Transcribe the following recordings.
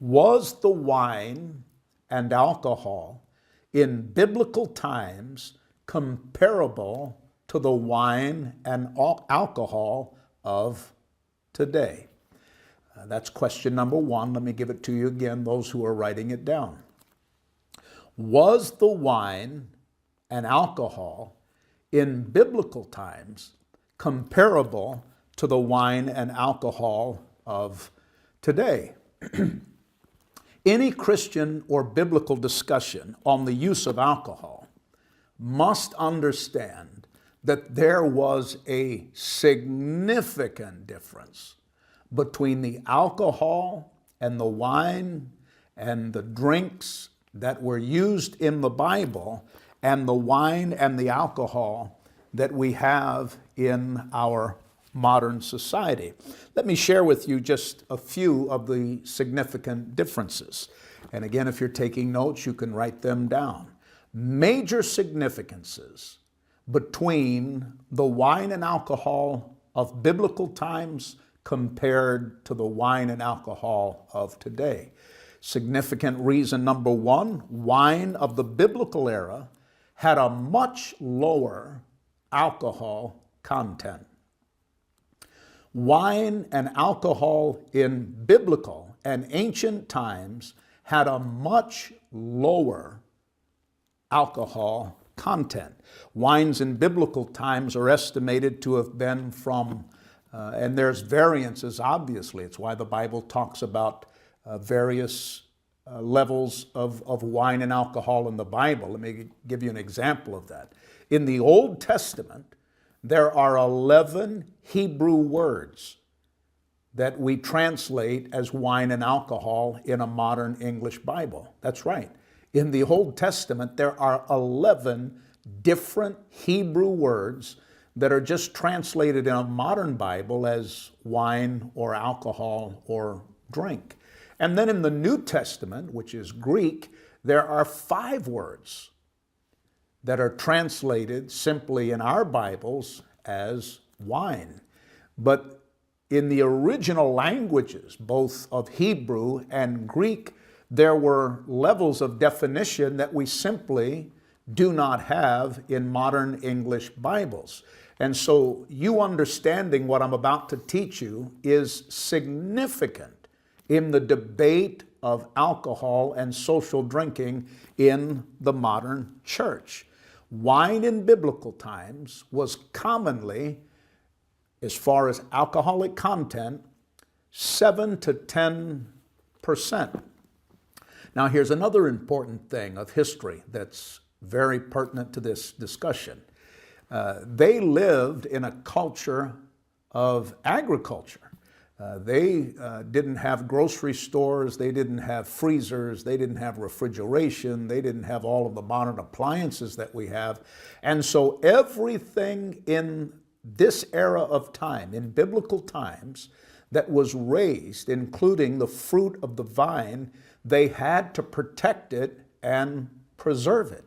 Was the wine and alcohol in biblical times comparable to the wine and alcohol of today? That's question number one. Let me give it to you again, those who are writing it down. Was the wine and alcohol in biblical times comparable to the wine and alcohol of today? Any Christian or biblical discussion on the use of alcohol must understand that there was a significant difference between the alcohol and the wine and the drinks that were used in the Bible and the wine and the alcohol that we have in our modern society. Let me share with you just a few of the significant differences. And again, if you're taking notes, you can write them down. Major significances between the wine and alcohol of biblical times compared to the wine and alcohol of today. Significant reason number one, wine of the biblical era had a much lower alcohol content. Wine and alcohol in biblical and ancient times had a much lower alcohol content. Wines in biblical times are estimated to have been from, and there's variances obviously, it's why the Bible talks about various levels of wine and alcohol in the Bible. Let me give you an example of that. In the Old Testament, there are 11 Hebrew words that we translate as wine and alcohol in a modern English Bible. That's right. In the Old Testament, there are 11 different Hebrew words that are just translated in a modern Bible as wine or alcohol or drink. And then in the New Testament, which is Greek, there are 5 words that are translated simply in our Bibles as wine. But in the original languages, both of Hebrew and Greek, there were levels of definition that we simply do not have in modern English Bibles. And so you understanding what I'm about to teach you is significant in the debate of alcohol and social drinking in the modern church. Wine in biblical times was commonly, as far as alcoholic content, 7 to 10%. Now here's another important thing of history that's very pertinent to this discussion. They lived in a culture of agriculture. They didn't have grocery stores, they didn't have freezers, they didn't have refrigeration, they didn't have all of the modern appliances that we have. And so everything in this era of time, in biblical times, that was raised, including the fruit of the vine, they had to protect it and preserve it.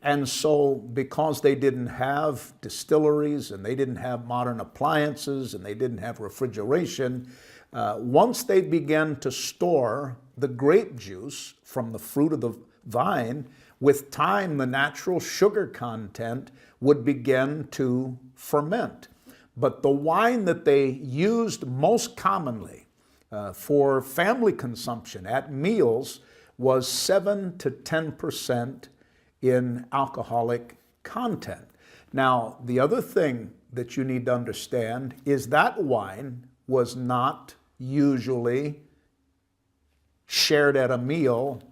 And so because they didn't have distilleries and they didn't have modern appliances and they didn't have refrigeration, once they began to store the grape juice from the fruit of the vine, with time the natural sugar content would begin to ferment. But the wine that they used most commonly for family consumption at meals was 7 to 10% in alcoholic content. Now, the other thing that you need to understand is that wine was not usually shared at a meal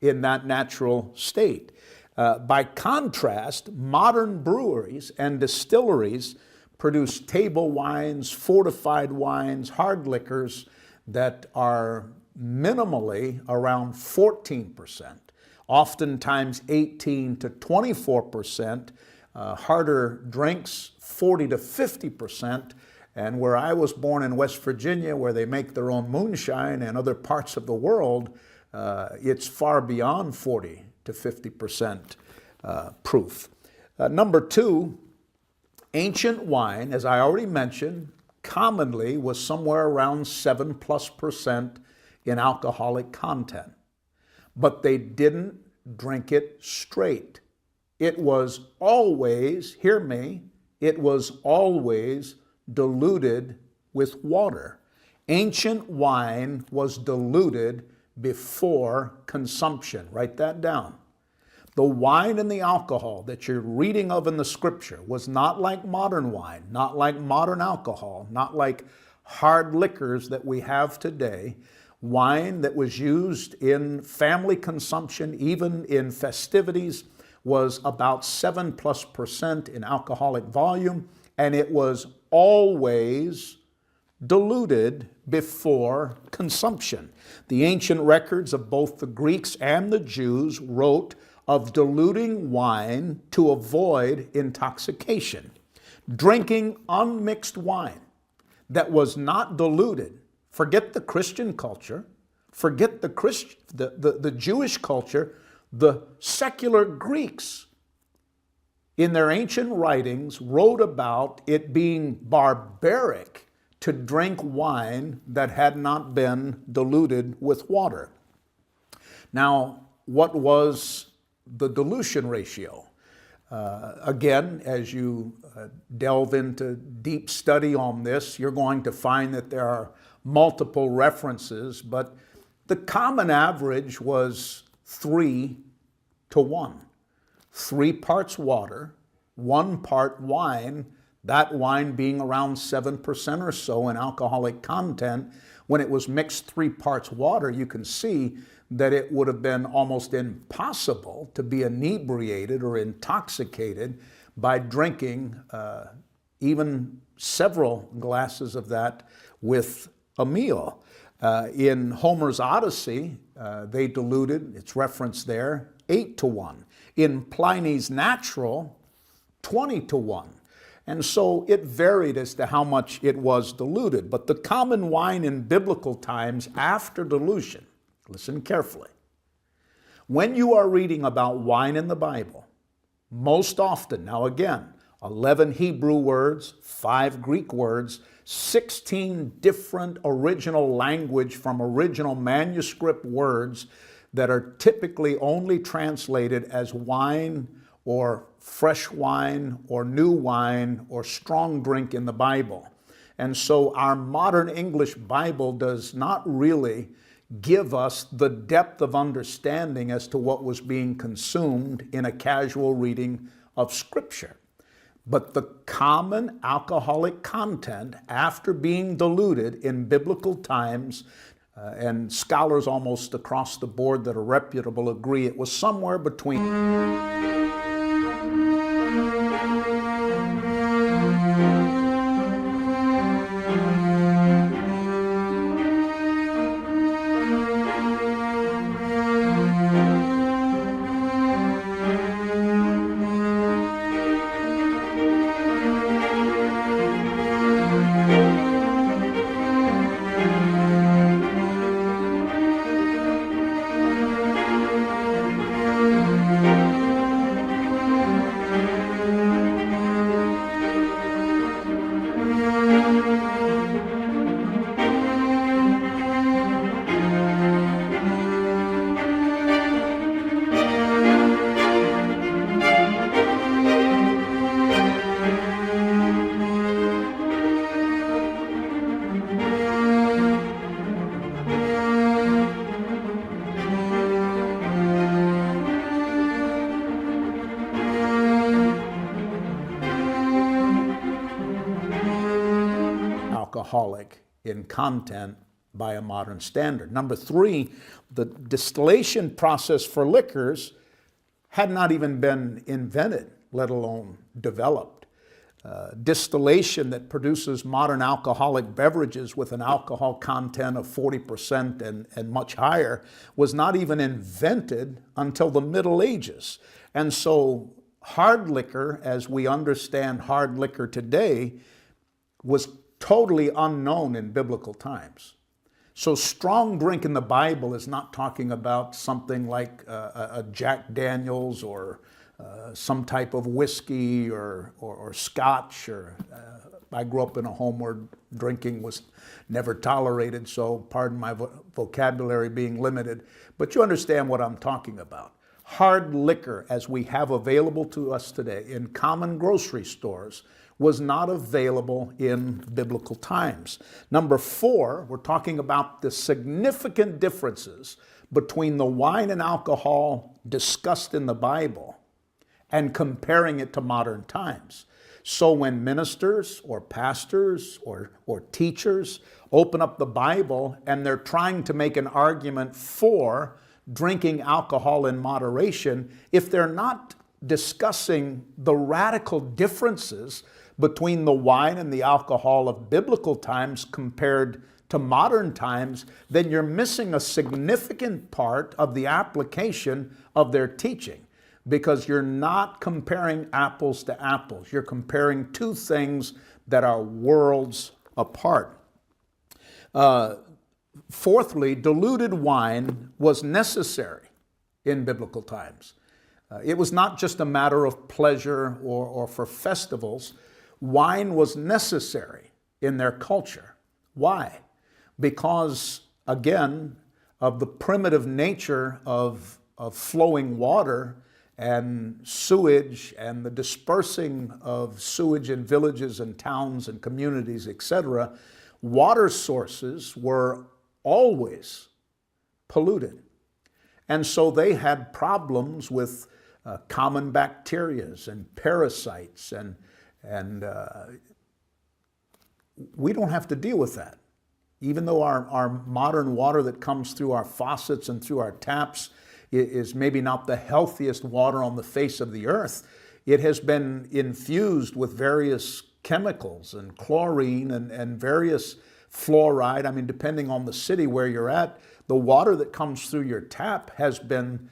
in that natural state. By contrast, modern breweries and distilleries produce table wines, fortified wines, hard liquors that are minimally around 14%. Oftentimes 18 to 24%, harder drinks 40 to 50%, and where I was born in West Virginia, where they make their own moonshine, and other parts of the world, it's far beyond 40 to 50% proof. Number two, ancient wine, as I already mentioned, commonly was somewhere around 7+% in alcoholic content. But they didn't drink it straight. It was always, hear me, it was always diluted with water. Ancient wine was diluted before consumption. Write that down. The wine and the alcohol that you're reading of in the scripture was not like modern wine, not like modern alcohol, not like hard liquors that we have today. Wine that was used in family consumption, even in festivities, was about 7+% in alcoholic volume, and it was always diluted before consumption. The ancient records of both the Greeks and the Jews wrote of diluting wine to avoid intoxication. Drinking unmixed wine that was not diluted. Forget the Christian culture, forget the Jewish culture. The secular Greeks in their ancient writings wrote about it being barbaric to drink wine that had not been diluted with water. Now, what was the dilution ratio? Again, as you delve into deep study on this, you're going to find that there are multiple references, but the common average was 3-to-1. 3 parts water, 1 part wine, that wine being around 7% or so in alcoholic content. When it was mixed 3 parts water, you can see that it would have been almost impossible to be inebriated or intoxicated by drinking even several glasses of that with a meal. In Homer's Odyssey, they diluted, it's referenced there, 8-to-1. In Pliny's Natural, 20-to-1. And so it varied as to how much it was diluted. But the common wine in biblical times after dilution, listen carefully. When you are reading about wine in the Bible, most often, now again, 11 Hebrew words, 5 Greek words, 16 different original language from original manuscript words that are typically only translated as wine or fresh wine or new wine or strong drink in the Bible. And so our modern English Bible does not really give us the depth of understanding as to what was being consumed in a casual reading of Scripture. But the common alcoholic content after being diluted in biblical times, and scholars almost across the board that are reputable agree it was somewhere between alcoholic in content by a modern standard. Number 3, the distillation process for liquors had not even been invented, let alone developed. Distillation that produces modern alcoholic beverages with an alcohol content of 40% and much higher was not even invented until the Middle Ages. And so hard liquor, as we understand hard liquor today, was totally unknown in biblical times. So strong drink in the Bible is not talking about something like a Jack Daniels or some type of whiskey or scotch or I grew up in a home where drinking was never tolerated, so pardon my vocabulary being limited. But you understand what I'm talking about. Hard liquor, as we have available to us today in common grocery stores, was not available in biblical times. Number 4, we're talking about the significant differences between the wine and alcohol discussed in the Bible and comparing it to modern times. So when ministers or pastors or teachers open up the Bible and they're trying to make an argument for drinking alcohol in moderation, if they're not discussing the radical differences between the wine and the alcohol of biblical times compared to modern times, then you're missing a significant part of the application of their teaching, because you're not comparing apples to apples. You're comparing two things that are worlds apart. Fourthly, diluted wine was necessary in biblical times. It was not just a matter of pleasure or for festivals. Wine was necessary in their culture. Why? Because, again, of the primitive nature of flowing water and sewage and the dispersing of sewage in villages and towns and communities, etc., water sources were always polluted. And so they had problems with common bacterias and parasites, and we don't have to deal with that. Even though our modern water that comes through our faucets and through our taps is maybe not the healthiest water on the face of the earth, it has been infused with various chemicals and chlorine and various fluoride. I mean, depending on the city where you're at, the water that comes through your tap has been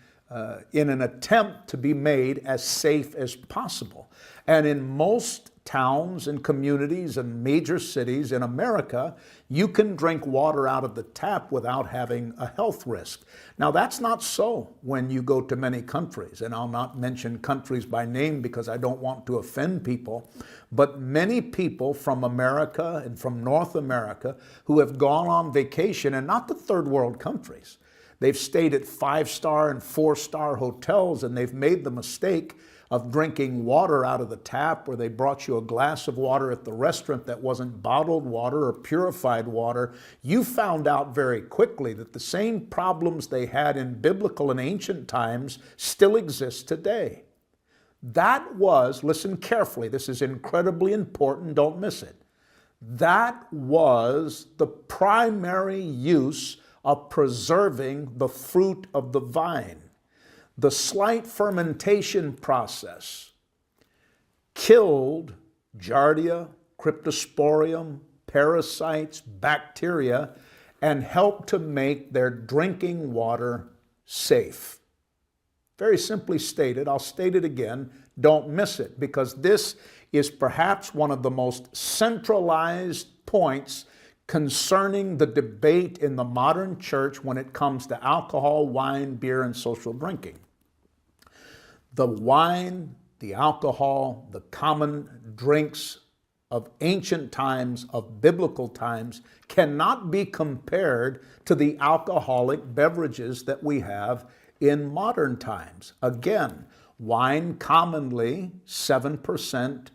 in an attempt to be made as safe as possible. And in most towns and communities and major cities in America, you can drink water out of the tap without having a health risk. Now, that's not so when you go to many countries, and I'll not mention countries by name because I don't want to offend people, but many people from America and from North America who have gone on vacation, and not to third world countries. They've stayed at 5-star and 4-star hotels, and they've made the mistake of drinking water out of the tap, or they brought you a glass of water at the restaurant that wasn't bottled water or purified water. You found out very quickly that the same problems they had in biblical and ancient times still exist today. That was, listen carefully, this is incredibly important, don't miss it. That was the primary use of preserving the fruit of the vine. The slight fermentation process killed Giardia, Cryptosporium, parasites, bacteria, and helped to make their drinking water safe. Very simply stated, I'll state it again, don't miss it, because this is perhaps one of the most centralized points concerning the debate in the modern church when it comes to alcohol, wine, beer, and social drinking. The wine, the alcohol, the common drinks of ancient times, of biblical times, cannot be compared to the alcoholic beverages that we have in modern times. Again, wine commonly 7%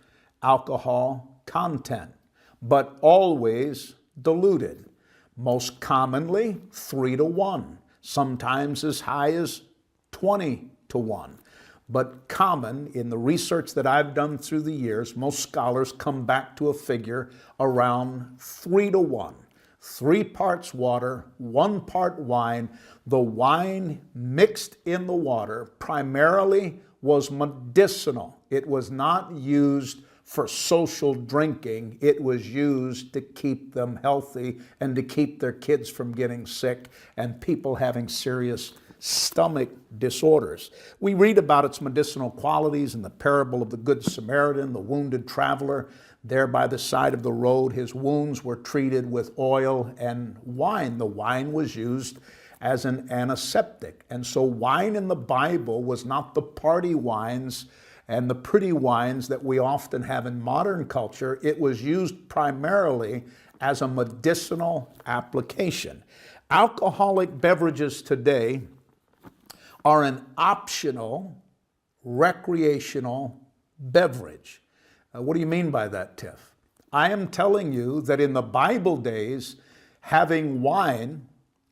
alcohol content, but always diluted. Most commonly 3-to-1, sometimes as high as 20-to-1. But common, in the research that I've done through the years, most scholars come back to a figure around 3-to-1. 3 parts water, 1 part wine. The wine mixed in the water primarily was medicinal. It was not used for social drinking. It was used to keep them healthy and to keep their kids from getting sick and people having serious stomach disorders. We read about its medicinal qualities in the parable of the Good Samaritan, the wounded traveler. There by the side of the road, his wounds were treated with oil and wine. The wine was used as an antiseptic. And so wine in the Bible was not the party wines and the pretty wines that we often have in modern culture. It was used primarily as a medicinal application. Alcoholic beverages today are an optional recreational beverage. What do you mean by that, Tiff? I am telling you that in the Bible days, having wine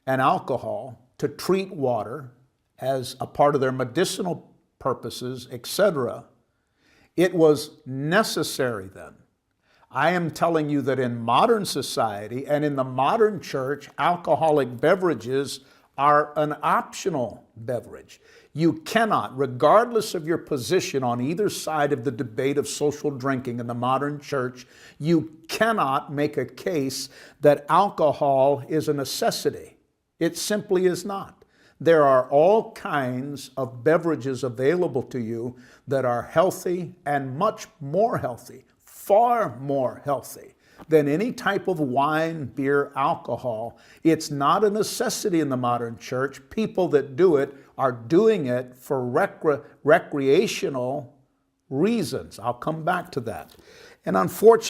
and alcohol to treat water as a part of their medicinal purposes, etc., it was necessary then. I am telling you that in modern society and in the modern church, alcoholic beverages are an optional beverage. You cannot, regardless of your position on either side of the debate of social drinking in the modern church, you cannot make a case that alcohol is a necessity. It simply is not. There are all kinds of beverages available to you that are healthy and much more healthy, far more healthy than any type of wine, beer, alcohol. It's not a necessity in the modern church. People that do it are doing it for recreational reasons. I'll come back to that. And unfortunately,